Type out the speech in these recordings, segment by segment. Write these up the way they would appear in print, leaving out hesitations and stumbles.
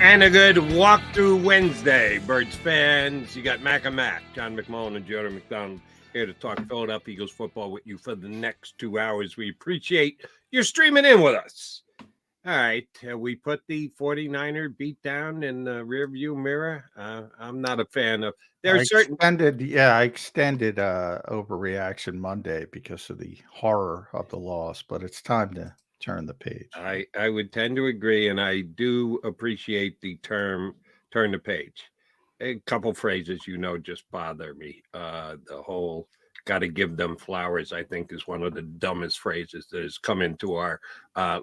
And a good walkthrough Wednesday, Birds fans. You got Mac and Mac, John McMullen and Jordan McDonald here to talk Philadelphia Eagles football with you for the next 2 hours. We appreciate you streaming in with us. All right, we put the 49er beat down in the rearview mirror. I'm not a fan of. I extended overreaction Monday because of the horror of the loss, but it's time to turn the page. I would tend to agree, and I do appreciate the term "turn the page." A couple phrases, just bother me. The whole "got to give them flowers," I think, is one of the dumbest phrases that has come into our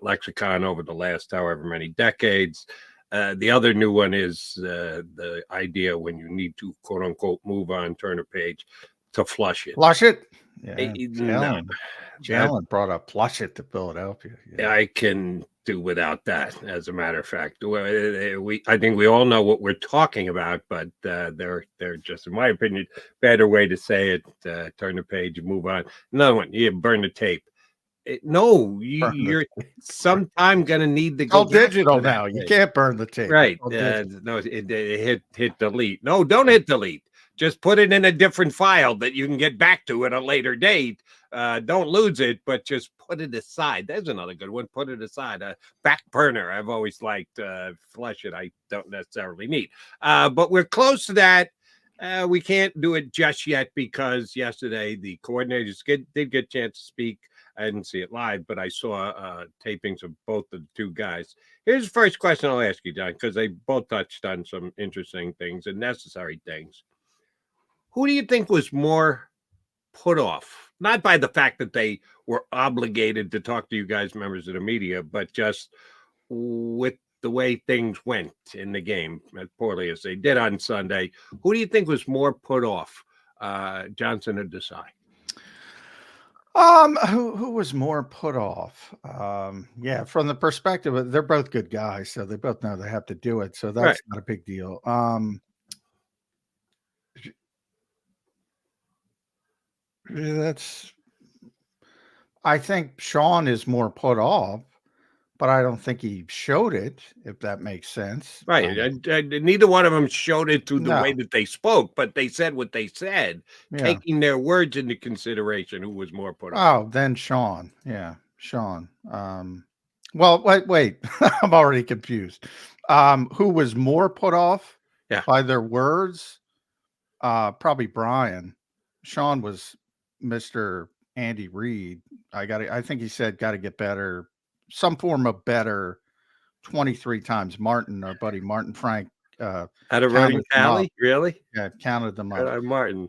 lexicon over the last however many decades. The other new one is the idea when you need to, quote unquote, move on, turn a page, to flush it. Flush it? Yeah. Jalen brought up flush it to Philadelphia. Yeah. I can do without that, as a matter of fact. I think we all know what we're talking about, but they're just, in my opinion, better way to say it. Turn the page, move on. Another one, you burn the tape. You're sometime gonna need to go digital now. You can't burn the tape, right? No, hit delete. No, don't hit delete. Just put it in a different file that you can get back to at a later date. Don't lose it, but just put it aside. There's another good one. Put it aside. Back burner. I've always liked. Flush it. I don't necessarily need. But we're close to that. We can't do it just yet because yesterday the coordinators did get a chance to speak. I didn't see it live, but I saw tapings of both of the two guys. Here's the first question I'll ask you, John, because they both touched on some interesting things and necessary things. Who do you think was more put off? Not by the fact that they were obligated to talk to you guys, members of the media, but just with the way things went in the game, as poorly as they did on Sunday. Who do you think was more put off, Johnson or Desai? Who was more put off? From the perspective of, they're both good guys, so they both know they have to do it. So that's not a big deal. I think Sean is more put off, but I don't think he showed it, if that makes sense. Right. Neither one of them showed it through the way that they spoke, but they said what they said, taking their words into consideration. Who was more put off? Oh, then Sean. Yeah, Sean. Well, wait. I'm already confused. Who was more put off by their words? Probably Brian. Sean was Mr. Andy Reid. I think he said got to get better. Some form of better 23 times. Martin, our buddy Martin Frank. Out of running tally? Really? Yeah, counted them up. Martin.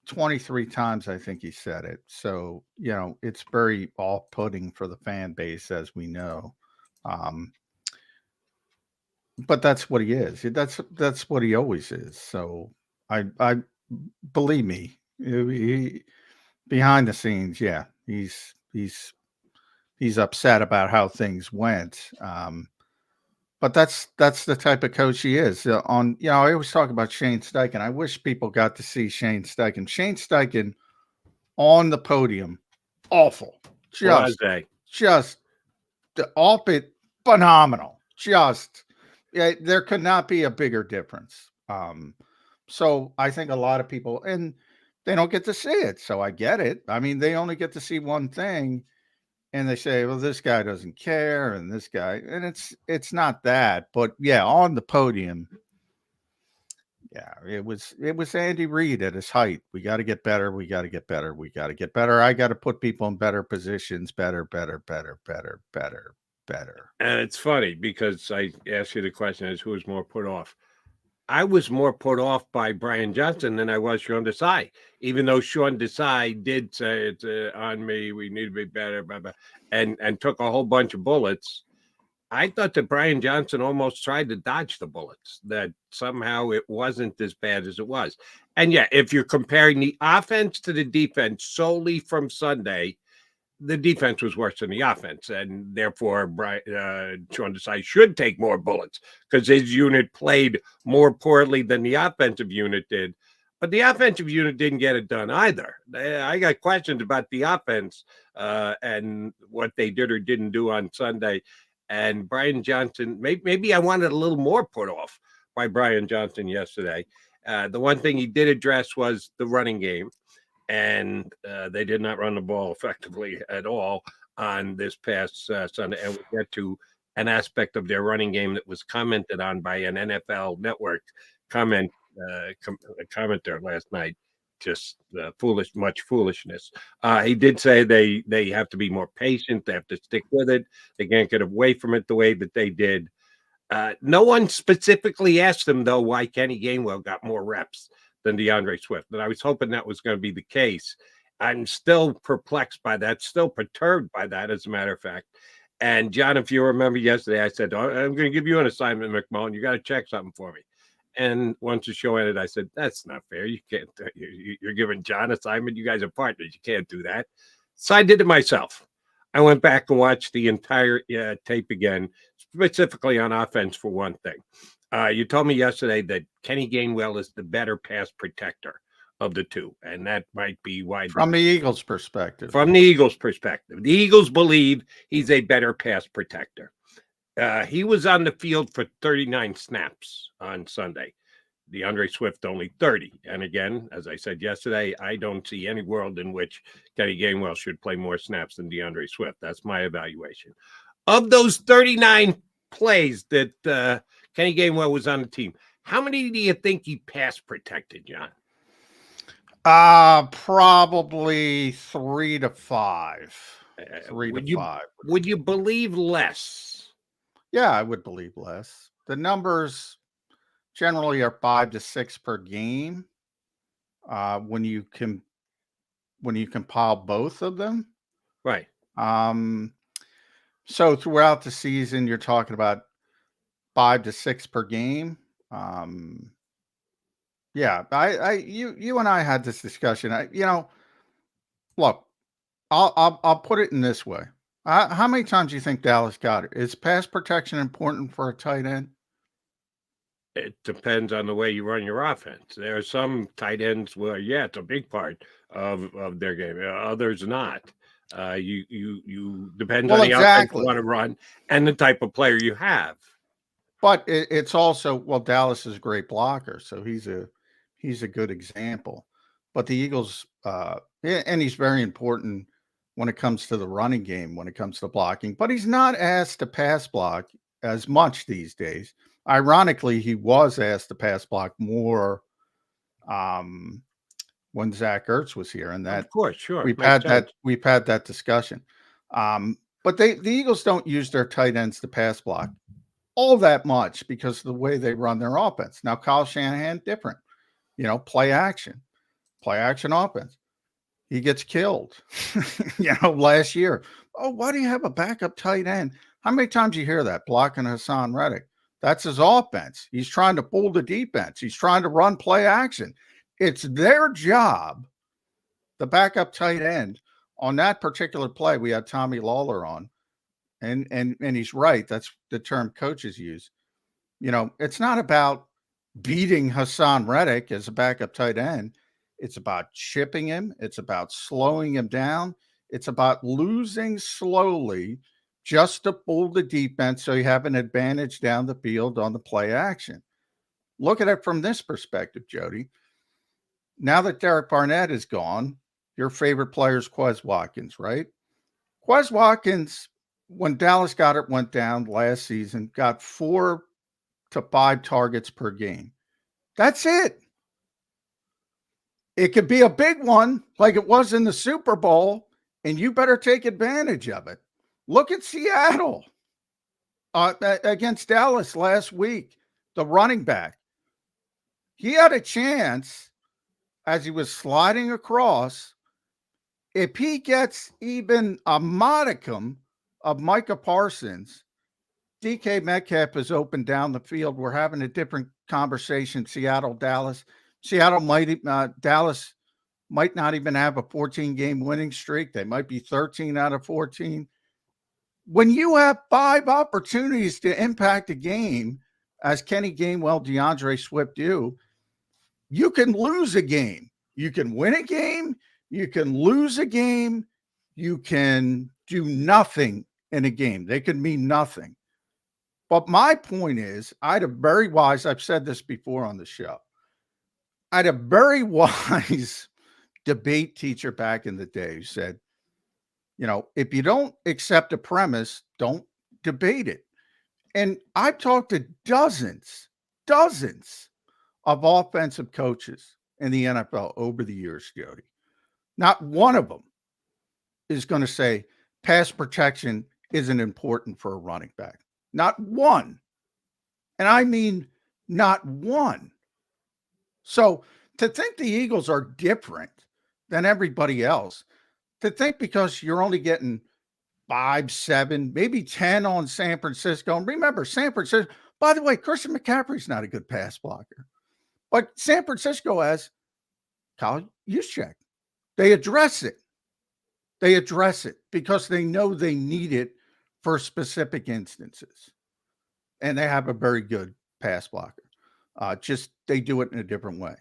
23 times, I think he said it. So, it's very off-putting for the fan base, as we know. But that's what he is. That's what he always is. So I believe me, he behind the scenes, he's upset about how things went. But that's the type of coach he is. I always talk about Shane Steichen. I wish people got to see Shane Steichen. Shane Steichen on the podium, awful. Just off it, phenomenal. There could not be a bigger difference. So I think a lot of people, and they don't get to see it. So I get it. I mean, they only get to see one thing. And they say, well, this guy doesn't care, and this guy, and it's not that, but on the podium, it was Andy Reid at his height. We got to get better. We got to get better. We got to get better. I got to put people in better positions. Better. And it's funny because I asked you the question as who was more put off. I was more put off by Brian Johnson than I was Sean Desai, even though Sean Desai did say it's on me. We need to be better, blah, blah, and took a whole bunch of bullets. I thought that Brian Johnson almost tried to dodge the bullets, that somehow it wasn't as bad as it was. And if you're comparing the offense to the defense solely from Sunday, the defense was worse than the offense, and therefore Sean Desai should take more bullets because his unit played more poorly than the offensive unit did. But the offensive unit didn't get it done either. I got questions about the offense and what they did or didn't do on Sunday. And Brian Johnson, maybe I wanted a little more put off by Brian Johnson yesterday. The one thing he did address was the running game, and they did not run the ball effectively at all on this past Sunday. And we'll get to an aspect of their running game that was commented on by an NFL Network commenter last night. Just much foolishness. He did say they have to be more patient. They have to stick with it. They can't get away from it the way that they did. No one specifically asked him, though, why Kenny Gainwell got more reps than DeAndre Swift. And I was hoping that was going to be the case. I'm still perplexed by that, still perturbed by that, as a matter of fact. And, John, if you remember yesterday, I said, I'm going to give you an assignment, McMullen. You got to check something for me. And once the show ended, I said, that's not fair. You can't, you're giving John assignment. You guys are partners. You can't do that. So I did it myself. I went back and watched the entire tape again, specifically on offense for one thing. You told me yesterday that Kenny Gainwell is the better pass protector of the two, and that might be why. From the Eagles' perspective. From the Eagles' perspective. The Eagles believe he's a better pass protector. He was on the field for 39 snaps on Sunday. DeAndre Swift only 30. And again, as I said yesterday, I don't see any world in which Kenny Gainwell should play more snaps than DeAndre Swift. That's my evaluation. Of those 39 plays that Kenny Gainwell was on the team, how many do you think he pass protected, John? Probably 3 to 5. 3 to 5. Would you believe less? Yeah, I would believe less. The numbers generally are 5 to 6 per game. When you compile both of them, right? So throughout the season, you're talking about 5 to 6 per game. Yeah, you and I had this discussion. Look, I'll put it in this way. How many times do you think Dallas got it? Is pass protection important for a tight end? It depends on the way you run your offense. There are some tight ends where, yeah, it's a big part of their game. Others not. You depends on the offense you want to run and the type of player you have. But it's also, Dallas is a great blocker, so he's a good example. But the Eagles, and he's very important when it comes to the running game, when it comes to blocking, but he's not asked to pass block as much these days. Ironically, he was asked to pass block more when Zach Ertz was here, and that, of course, sure, we've had that discussion. But the Eagles don't use their tight ends to pass block all that much because of the way they run their offense. Now, Kyle Shanahan, different, play action offense. He gets killed, last year. Oh, why do you have a backup tight end? How many times you hear that? Blocking Hassan Reddick. That's his offense. He's trying to pull the defense. He's trying to run play action. It's their job, the backup tight end. On that particular play, we had Tommy Lawler on, and he's right. That's the term coaches use. It's not about beating Hassan Reddick as a backup tight end. It's about chipping him. It's about slowing him down. It's about losing slowly just to pull the defense so you have an advantage down the field on the play action. Look at it from this perspective, Jody. Now that Derek Barnett is gone, your favorite player is Quez Watkins, right? Quez Watkins, when Dallas went down last season, got 4 to 5 targets per game. That's it. It could be a big one like it was in the Super Bowl, and you better take advantage of it. Look at Seattle against Dallas last week, the running back. He had a chance as he was sliding across. If he gets even a modicum of Micah Parsons, DK Metcalf is open down the field. We're having a different conversation, Seattle, Dallas. Dallas might not even have a 14-game winning streak. They might be 13 out of 14. When you have 5 opportunities to impact a game, as Kenny Gainwell, DeAndre Swift do, you can lose a game. You can win a game. You can lose a game. You can do nothing in a game. They could mean nothing. But my point is, I had a very wise, I've said this before on the show, I had a very wise debate teacher back in the day who said, if you don't accept a premise, don't debate it. And I've talked to dozens of offensive coaches in the NFL over the years, Jody. Not one of them is going to say pass protection isn't important for a running back. Not one. And I mean, not one. So to think the Eagles are different than everybody else, to think because you're only getting 5, 7, maybe 10 on San Francisco. And remember, San Francisco, by the way, Christian McCaffrey's not a good pass blocker. But San Francisco has Kyle Juszczyk. They address it. They address it because they know they need it for specific instances. And they have a very good pass blocker. Just they do it in a different way.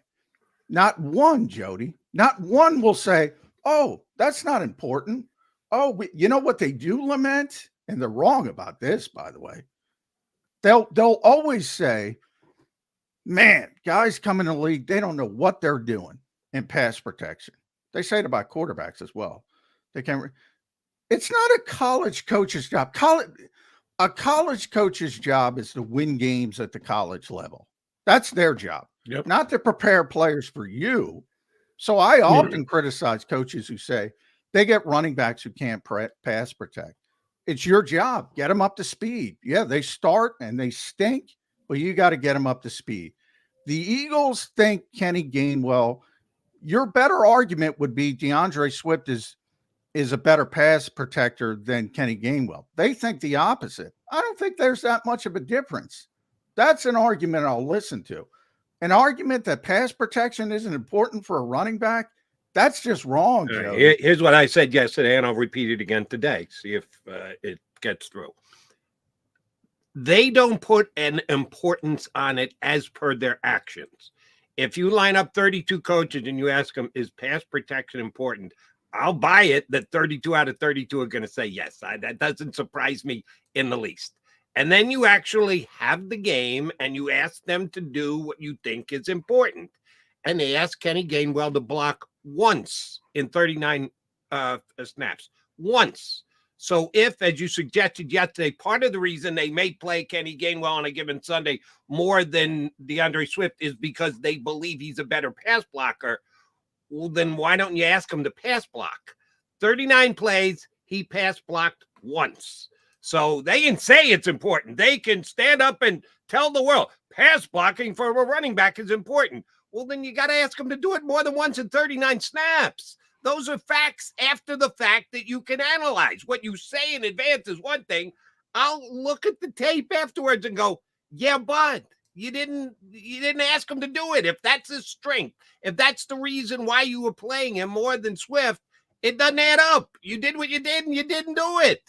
Not one, Jody, not one will say, oh, that's not important. Oh, you know what they do lament? And they're wrong about this, by the way. They'll always say, man, guys come in the league, they don't know what they're doing in pass protection. They say it about quarterbacks as well. They can't. It's not a college coach's job. A college coach's job is to win games at the college level. That's their job, not to prepare players for you. So I often criticize coaches who say they get running backs who can't pass protect. It's your job. Get them up to speed. Yeah, they start and they stink, but you got to get them up to speed. The Eagles think Kenny Gainwell. Your better argument would be DeAndre Swift is a better pass protector than Kenny Gainwell. They think the opposite. I don't think there's that much of a difference. That's an argument I'll listen to. An argument that pass protection isn't important for a running back, that's just wrong, Joe. Here's what I said yesterday, and I'll repeat it again today. See if it gets through. They don't put an importance on it as per their actions. If you line up 32 coaches and you ask them, is pass protection important? I'll buy it that 32 out of 32 are going to say yes. That doesn't surprise me in the least. And then you actually have the game and you ask them to do what you think is important. And they asked Kenny Gainwell to block once in 39 snaps. Once. So if, as you suggested yesterday, part of the reason they may play Kenny Gainwell on a given Sunday more than DeAndre Swift is because they believe he's a better pass blocker, well, then why don't you ask him to pass block? 39 plays, he pass blocked once. So they can say it's important. They can stand up and tell the world pass blocking for a running back is important. Well, then you got to ask him to do it more than once in 39 snaps. Those are facts after the fact that you can analyze. What you say in advance is one thing. I'll look at the tape afterwards and go, yeah, but you didn't ask him to do it. If that's his strength, if that's the reason why you were playing him more than Swift, it doesn't add up. You did what you did and you didn't do it.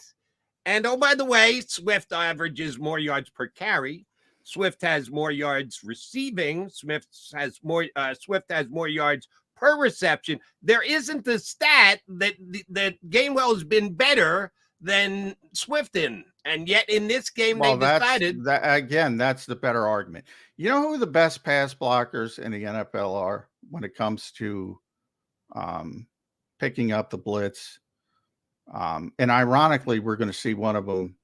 And oh, by the way, Swift averages more yards per carry. Swift has more yards receiving. Swift has more yards per reception. There isn't the stat that Gainwell has been better than Swift in. And yet in this game, they decided. That's the better argument. You know who the best pass blockers in the NFL are when it comes to picking up the blitz? And ironically, we're going to see one of them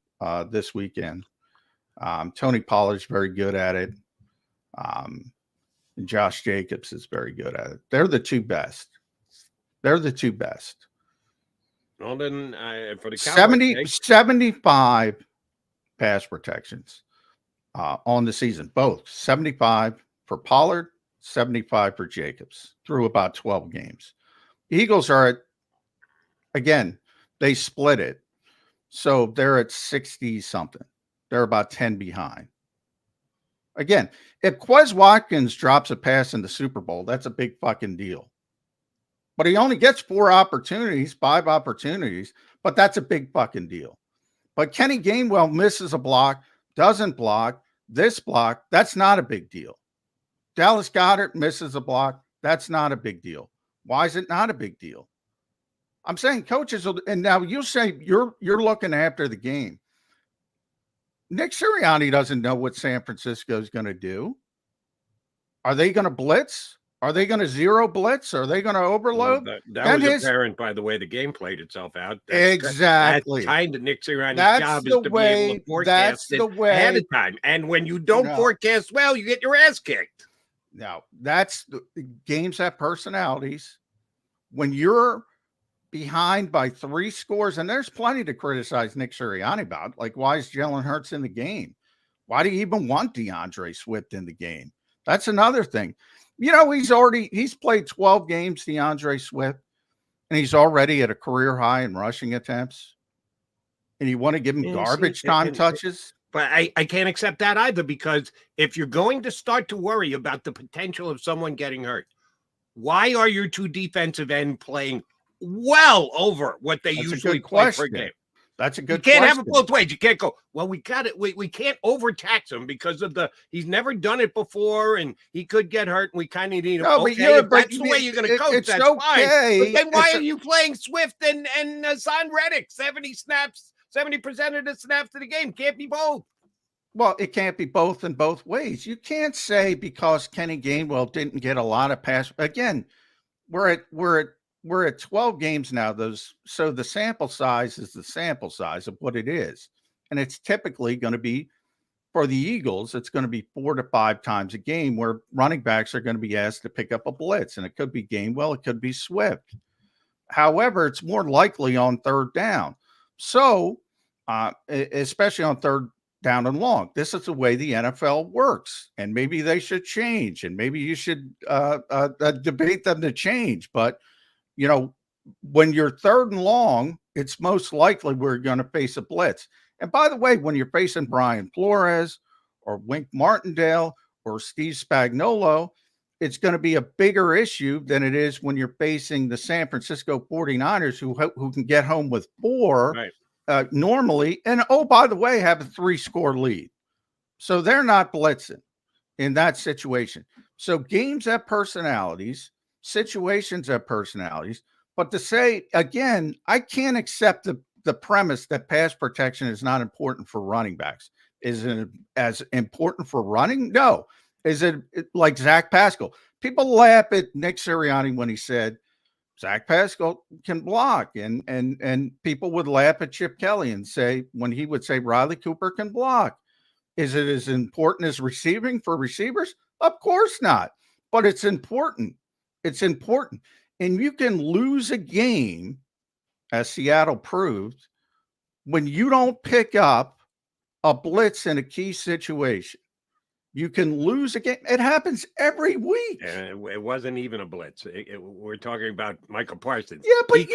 this weekend. Tony Pollard's very good at it. And Josh Jacobs is very good at it. They're the two best. Well, then for the Cowboys, 75 pass protections on the season. Both 75 for Pollard, 75 for Jacobs through about 12 games. Eagles are at, again, they split it. So they're at 60 something. They're about 10 behind. Again, if Quez Watkins drops a pass in the Super Bowl, that's a big fucking deal. But he only gets 5 opportunities, but that's a big fucking deal. But Kenny Gainwell misses a block, doesn't block, this block, that's not a big deal. Dallas Goedert misses a block, that's not a big deal. Why is it not a big deal? I'm saying coaches will, and now you say you're looking after the game. Nick Sirianni doesn't know what San Francisco is going to do. Are they going to blitz? Are they going to zero blitz? Are they going to overload? Well, that was apparent by the way the game played itself out. Exactly. That's kind of Nick Sirianni's job is to be able to forecast it ahead of time. And when you don't forecast well, you get your ass kicked. Now, that's the games have personalities. When you're behind by 3 scores, and there's plenty to criticize Nick Sirianni about, like why is Jalen Hurts in the game? Why do you even want DeAndre Swift in the game? That's another thing. You know, he's played 12 games, DeAndre Swift, and he's already at a career high in rushing attempts. And you want to give him garbage time touches? But I can't accept that either, because if you're going to start to worry about the potential of someone getting hurt, why are your 2 defensive end playing well over what they usually play per game? That's a good You can't question. have it both ways. You can't go, well, we got it. We can't overtax him because of he's never done it before and he could get hurt and we kind of need him. No, okay, if that's the way you're going to coach, that's fine. But then why are you playing Swift and Hassan Reddick 70 snaps, 70% of the snaps of the game? Can't be both. Well, it can't be both in both ways. You can't say because Kenny Gainwell didn't get a lot of pass. Again, we're at 12 games now. So the sample size is the sample size of what it is. And it's typically going to be, for the Eagles, it's going to be 4 to 5 times a game where running backs are going to be asked to pick up a blitz. And it could be Gainwell, it could be Swift. However, it's more likely on 3rd down. So, especially on 3rd down and long. This is the way the NFL works. And maybe they should change. And maybe you should debate them to change. But you know, when you're 3rd and long, it's most likely we're going to face a blitz. And by the way, when you're facing Brian Flores or Wink Martindale or Steve Spagnuolo, it's going to be a bigger issue than it is when you're facing the San Francisco 49ers who can get home with 4 normally. And, oh, by the way, have a 3-score lead. So they're not blitzing in that situation. So games have personalities. Situations have personalities, but to say again, I can't accept the premise that pass protection is not important for running backs. Is it as important for running? No. Is it like Zach Pascal? People laugh at Nick Sirianni when he said Zach Pascal can block, and people would laugh at Chip Kelly and say when he would say Riley Cooper can block. Is it as important as receiving for receivers? Of course not, but it's important. It's important. And you can lose a game, as Seattle proved, when you don't pick up a blitz in a key situation. You can lose a game. It happens every week. It wasn't even a blitz. We're talking about Michael Parsons. Yeah, but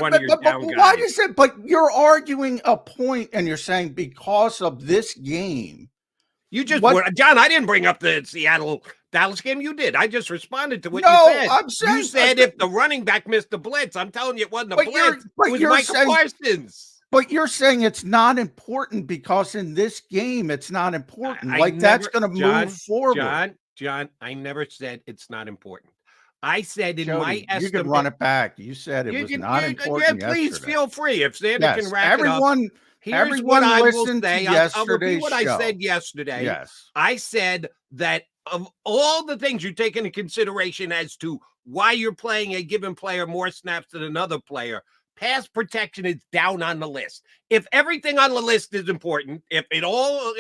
why does it? But you're arguing a point, and you're saying because of this game. You just, John, I didn't bring up the Seattle-Dallas game. You did. I just responded to what you said. I'm saying, you said if the running back missed the blitz. I'm telling you it wasn't a blitz. It was Michael Parsons. But you're saying it's not important because in this game, it's not important. That's going to move forward. John, I never said it's not important. I said in my estimate. You can run it back. You said it was not important. Yeah, please feel free. If Santa can rack it up. Here's what I will say. I'll repeat what I said yesterday. Yes. I said that of all the things you take into consideration as to why you're playing a given player more snaps than another player, pass protection is down on the list. If everything on the list is important, if it all,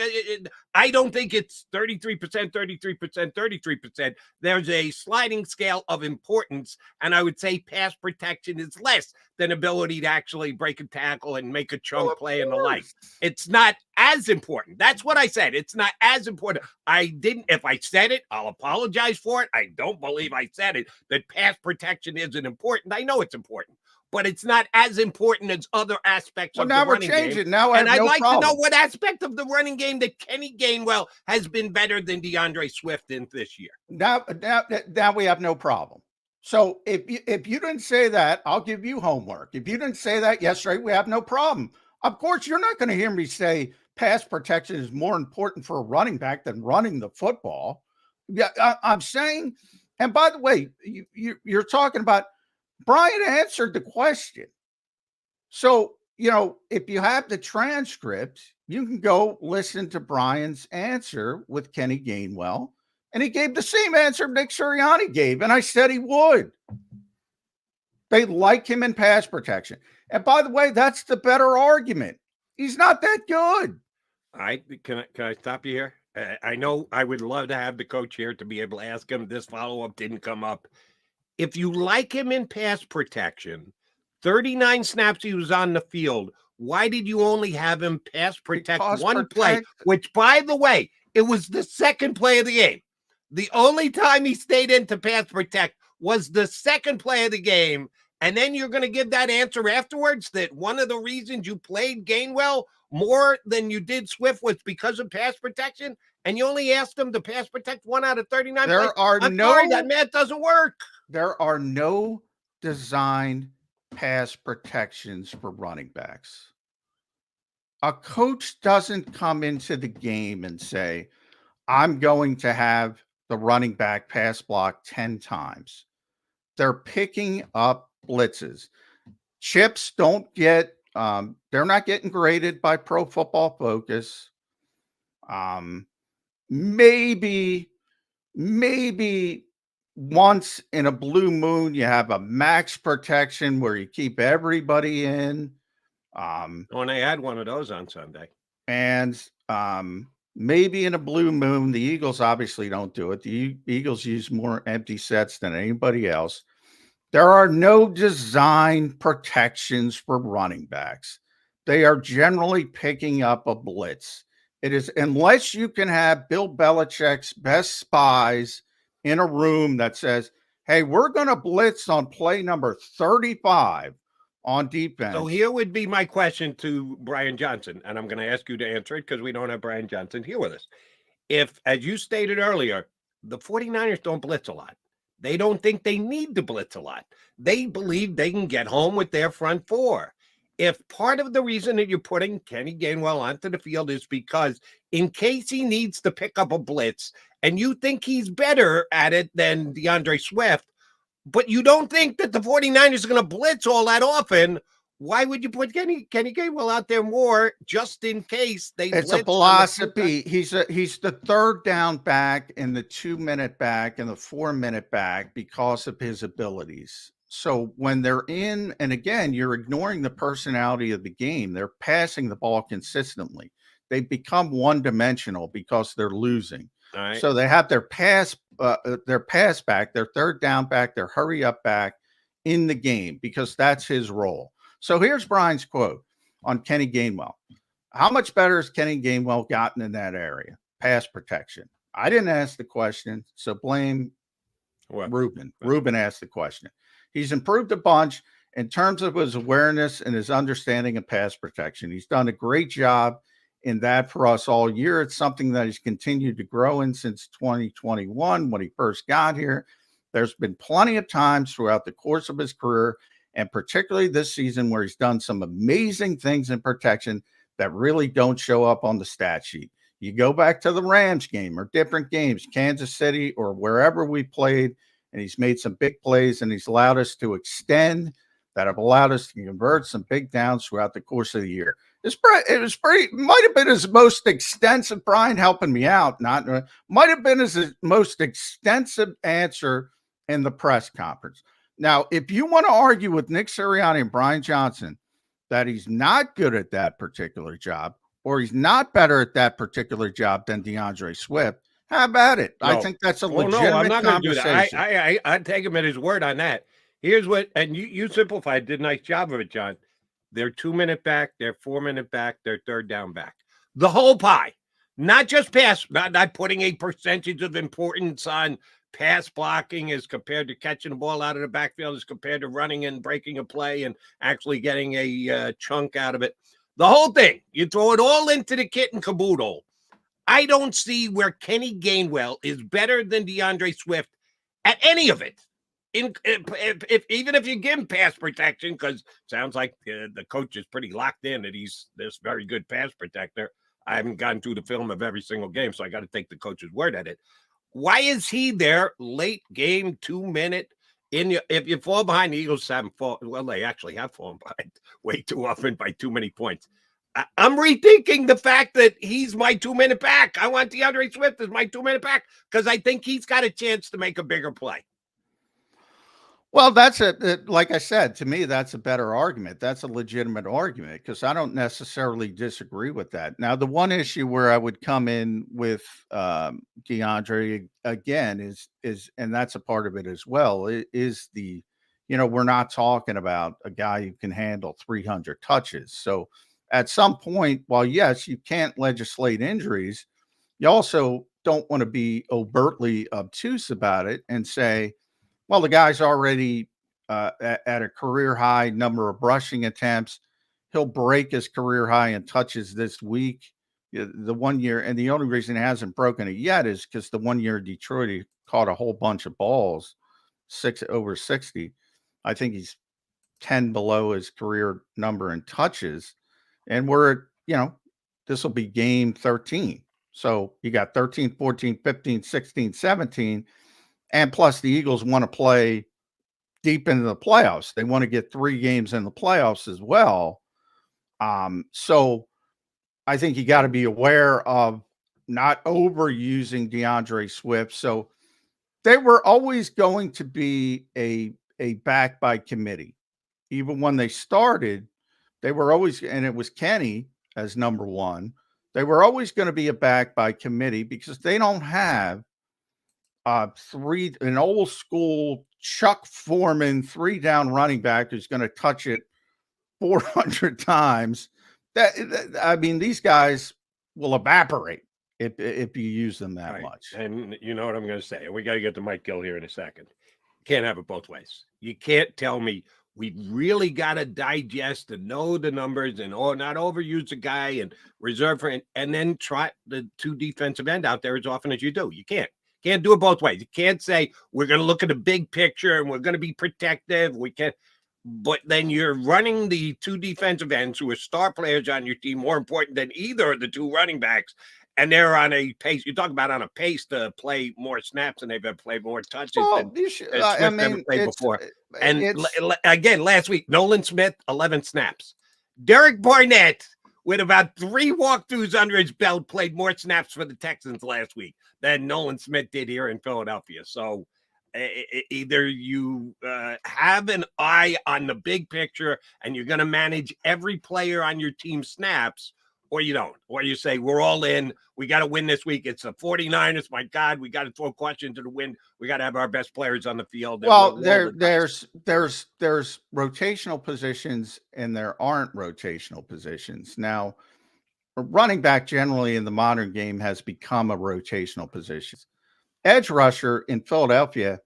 I don't think it's 33%, 33%, 33%. There's a sliding scale of importance, and I would say pass protection is less than ability to actually break a tackle and make a chunk play and the like. It's not as important. That's what I said. It's not as important. If I said it, I'll apologize for it. I don't believe I said it, that pass protection isn't important. I know it's important, but it's not as important as other aspects of the running game. Now I'd like to know what aspect of the running game that Kenny Gainwell has been better than DeAndre Swift in this year. Now we have no problem. So if you didn't say that, I'll give you homework. If you didn't say that yesterday, we have no problem. Of course, you're not going to hear me say pass protection is more important for a running back than running the football. Yeah, I'm saying, and by the way, you're talking about Brian answered the question. So, if you have the transcript, you can go listen to Brian's answer with Kenny Gainwell. And he gave the same answer Nick Sirianni gave. And I said he would. They like him in pass protection. And by the way, that's the better argument. He's not that good. Can I stop you here? I know I would love to have the coach here to be able to ask him. This follow-up didn't come up. If you like him in pass protection, 39 snaps he was on the field, why did you only have him pass protect one play? Which, by the way, it was the second play of the game. The only time he stayed in to pass protect was the second play of the game. And then you're going to give that answer afterwards that one of the reasons you played Gainwell more than you did Swift was because of pass protection, and you only asked him to pass protect 1 out of 39 plays. Sorry, that math doesn't work. There are no designed pass protections for running backs. A coach doesn't come into the game and say, I'm going to have the running back pass block 10 times. They're picking up blitzes. Chips don't get, they're not getting graded by Pro Football Focus. Maybe once in a blue moon, you have a max protection where you keep everybody in. When I had one of those on Sunday. And maybe in a blue moon, the Eagles obviously don't do it. The Eagles use more empty sets than anybody else. There are no design protections for running backs. They are generally picking up a blitz. It is, unless you can have Bill Belichick's best spies in a room that says, hey, we're going to blitz on play number 35 on defense. So here would be my question to Brian Johnson, and I'm going to ask you to answer it because we don't have Brian Johnson here with us. If, as you stated earlier, the 49ers don't blitz a lot. They don't think they need to blitz a lot. They believe they can get home with their front four. If part of the reason that you're putting Kenny Gainwell onto the field is because in case he needs to pick up a blitz and you think he's better at it than DeAndre Swift, but you don't think that the 49ers are going to blitz all that often, why would you put Kenny Gainwell out there more just in case they blitz? It's a philosophy. He's the third down back and the 2-minute back and the 4-minute back because of his abilities. So when they're in, and again, you're ignoring the personality of the game. They're passing the ball consistently. They become one-dimensional because they're losing. Right. So they have their pass back, their third down back, their hurry up back in the game because that's his role. So here's Brian's quote on Kenny Gainwell. How much better has Kenny Gainwell gotten in that area? Pass protection. I didn't ask the question, so blame Ruben. Ruben asked the question. He's improved a bunch in terms of his awareness and his understanding of pass protection. He's done a great job in that for us all year. It's something that he's continued to grow in since 2021 when he first got here. There's been plenty of times throughout the course of his career, and particularly this season, where he's done some amazing things in protection that really don't show up on the stat sheet. You go back to the Rams game or different games, Kansas City or wherever we played, and he's made some big plays and he's allowed us to extend that have allowed us to convert some big downs throughout the course of the year. It might have been his most extensive, Brian helping me out, might have been his most extensive answer in the press conference. Now, if you want to argue with Nick Sirianni and Brian Johnson that he's not good at that particular job or he's not better at that particular job than DeAndre Swift, how about it? No. I think that's a legitimate I'm not going to do conversation. that. I'd take him at his word on that. Here's what, and you simplified, did a nice job of it, John. Their 2-minute back, their 4-minute back, their third down back. The whole pie, not just pass, not putting a percentage of importance on pass blocking as compared to catching the ball out of the backfield, as compared to running and breaking a play and actually getting a chunk out of it. The whole thing, you throw it all into the kit and caboodle. I don't see where Kenny Gainwell is better than DeAndre Swift at any of it. Even if you give him pass protection, because sounds like the coach is pretty locked in that he's this very good pass protector. I haven't gotten through the film of every single game, so I got to take the coach's word at it. Why is he there late game, 2-minute? if you fall behind, the Eagles haven't fallen. Well, they actually have fallen behind way too often by too many points. I'm rethinking the fact that he's my 2-minute back. I want DeAndre Swift as my 2-minute back because I think he's got a chance to make a bigger play. Well, like I said, to me, that's a better argument. That's a legitimate argument because I don't necessarily disagree with that. Now, the one issue where I would come in with DeAndre again is, and that's a part of it as well, is we're not talking about a guy who can handle 300 touches. So at some point, while yes, you can't legislate injuries, you also don't want to be overtly obtuse about it and say, well, the guy's already at a career high number of rushing attempts. He'll break his career high in touches this week. The 1 year, and the only reason he hasn't broken it yet is because the 1 year Detroit, he caught a whole bunch of balls, over 60. I think he's 10 below his career number in touches. And this will be game 13. So you got 13, 14, 15, 16, 17. And plus, the Eagles want to play deep into the playoffs. They want to get 3 games in the playoffs as well. So I think you got to be aware of not overusing DeAndre Swift. So they were always going to be a back by committee. Even when they started, they were always, and it was Kenny as number 1. They were always going to be a back by committee because they don't have an old school Chuck Foreman 3-down running back who's going to touch it 400 times. I mean, these guys will evaporate if you use them that much. And you know what I'm going to say. We got to get to Mike Gill here in a second. Can't have it both ways. You can't tell me we really got to digest and know the numbers and not overuse a guy and reserve for and then try the 2 defensive end out there as often as you do. You can't do it both ways. You can't say we're going to look at the big picture and we're going to be protective. We can't, but then you're running the 2 defensive ends who are star players on your team, more important than either of the 2 running backs. And they're on a pace. You talk about on a pace to play more snaps, and they've ever played more touches than Swift ever played before. And again, last week, Nolan Smith, 11 snaps. Derek Barnett, with about 3 walkthroughs under his belt, played more snaps for the Texans last week than Nolan Smith did here in Philadelphia. So either you have an eye on the big picture and you're going to manage every player on your team snaps, or you don't, or you say, we're all in. We got to win this week. It's the 49ers. My God, we got to throw caution to the wind. We got to have our best players on the field. Well, there's rotational positions and there aren't rotational positions. Now, a running back generally in the modern game has become a rotational position. Edge rusher in Philadelphia,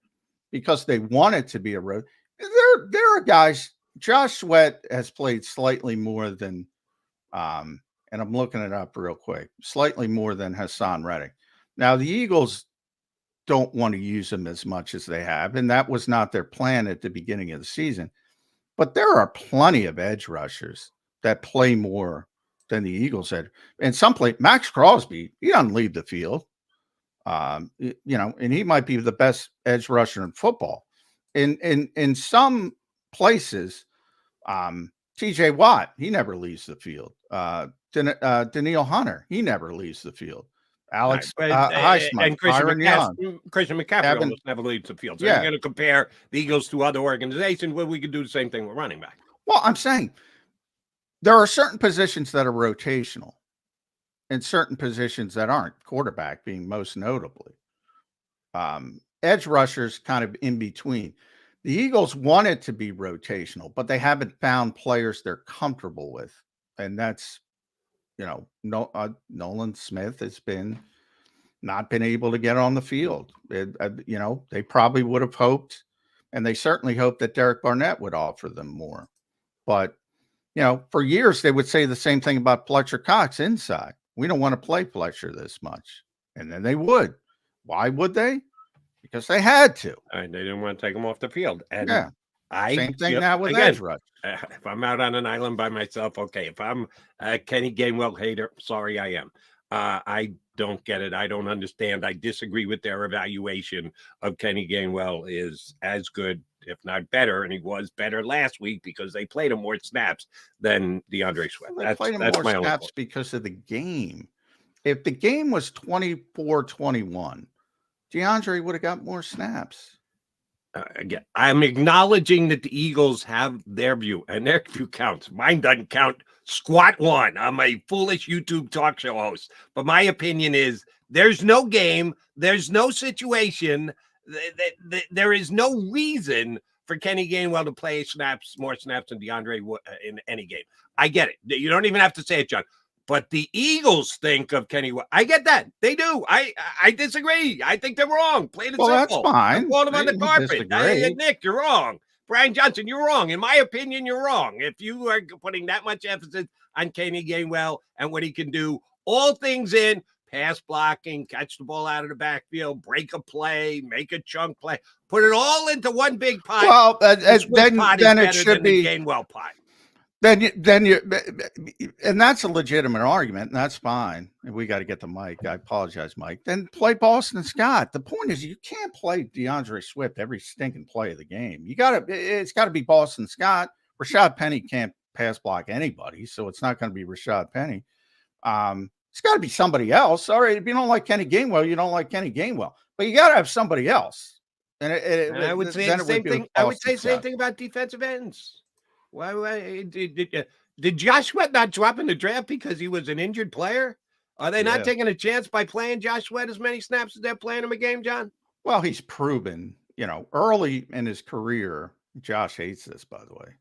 because they want it to be there are guys. Josh Sweat has played slightly more than and I'm looking it up real quick, slightly more than Hassan Reddick. Now, the Eagles don't want to use him as much as they have, and that was not their plan at the beginning of the season. But there are plenty of edge rushers that play more than the Eagles had. And Max Crosby, he doesn't leave the field. And he might be the best edge rusher in football. In some places, TJ Watt, he never leaves the field. Daniil Hunter, he never leaves the field. Alex Highsmith, and Christian McCaffrey almost never leaves the field. So you're going to compare the Eagles to other organizations where we could do the same thing with running back. Well, I'm saying there are certain positions that are rotational and certain positions that aren't, quarterback being most notably. Edge rushers kind of in between. The Eagles want it to be rotational, but they haven't found players they're comfortable with. And that's, Nolan Smith has not been able to get on the field. They probably would have hoped, and they certainly hoped that Derek Barnett would offer them more. But, for years, they would say the same thing about Fletcher Cox inside. We don't want to play Fletcher this much. And then they would. Why would they? Because they had to. And they didn't want to take him off the field. And same thing now with edge rush. If I'm out on an island by myself, okay. If I'm a Kenny Gainwell hater, sorry, I am. I don't get it. I don't understand. I disagree with their evaluation of Kenny Gainwell is as good if not better, and he was better last week because they played him more snaps than DeAndre Swift. Well, they played him more snaps because of the game. If the game was 24-21, DeAndre would have got more snaps. Again, I'm acknowledging that the Eagles have their view, and their view counts. Mine doesn't count squat one. I'm a foolish YouTube talk show host. But my opinion is there's no game, there's no situation, there is no reason for Kenny Gainwell to play more snaps than DeAndre in any game. I get it. You don't even have to say it, John. But the Eagles think of Kenny. I get that. They do. I disagree. I think they're wrong. Plain and simple. That's fine. I'm throwing them on the carpet. Nick, you're wrong. Brian Johnson, you're wrong. In my opinion, you're wrong. If you are putting that much emphasis on Kenny Gainwell and what he can do, all things in, pass blocking, catch the ball out of the backfield, break a play, make a chunk play, put it all into one big pot. Well, then it should be the Gainwell pot. Then you, and that's a legitimate argument, and that's fine. We got to get the mic. I apologize, Mike. Then play Boston Scott. The point is, you can't play DeAndre Swift every stinking play of the game. It's got to be Boston Scott. Rashad Penny can't pass block anybody, so it's not going to be Rashad Penny. It's got to be somebody else. All right, if you don't like Kenny Gainwell, you don't like Kenny Gainwell, but you got to have somebody else. And I would say the same thing. I would say the same thing about defensive ends. Why did Josh Sweat not drop in the draft because he was an injured player? Are they not taking a chance by playing Josh Sweat as many snaps as they're playing him a game, John? Well, he's proven, early in his career, Josh hates this, by the way.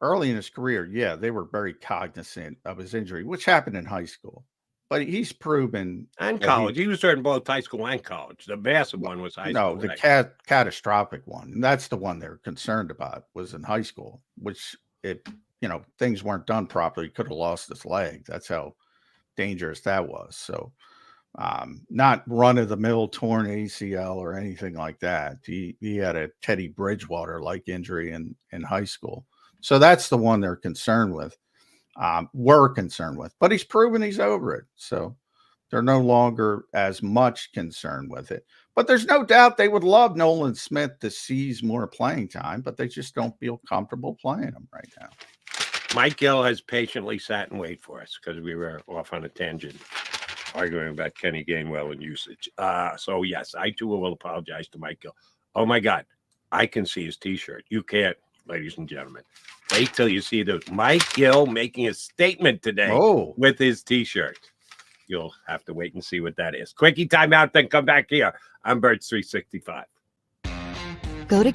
Early in his career, they were very cognizant of his injury, which happened in high school. But he's proven. And college. He was hurt in both high school and college. The massive one was high school. No, the catastrophic one. And that's the one they're concerned about, was in high school, which things weren't done properly. He could have lost his leg. That's how dangerous that was. So not run-of-the-mill torn ACL or anything like that. He had a Teddy Bridgewater-like injury in high school. So that's the one they're concerned with. Were concerned with, but he's proven he's over it. So they're no longer as much concerned with it. But there's no doubt they would love Nolan Smith to seize more playing time, but they just don't feel comfortable playing him right now. Mike Gill has patiently sat and waited for us because we were off on a tangent arguing about Kenny Gainwell and usage. So yes, I too will apologize to Mike Gill. Oh my God, I can see his t-shirt. You can't, ladies and gentlemen. Wait till you see the Mike Gill making a statement today with his t-shirt. You'll have to wait and see what that is. Quickie timeout, then come back here on Birds 365.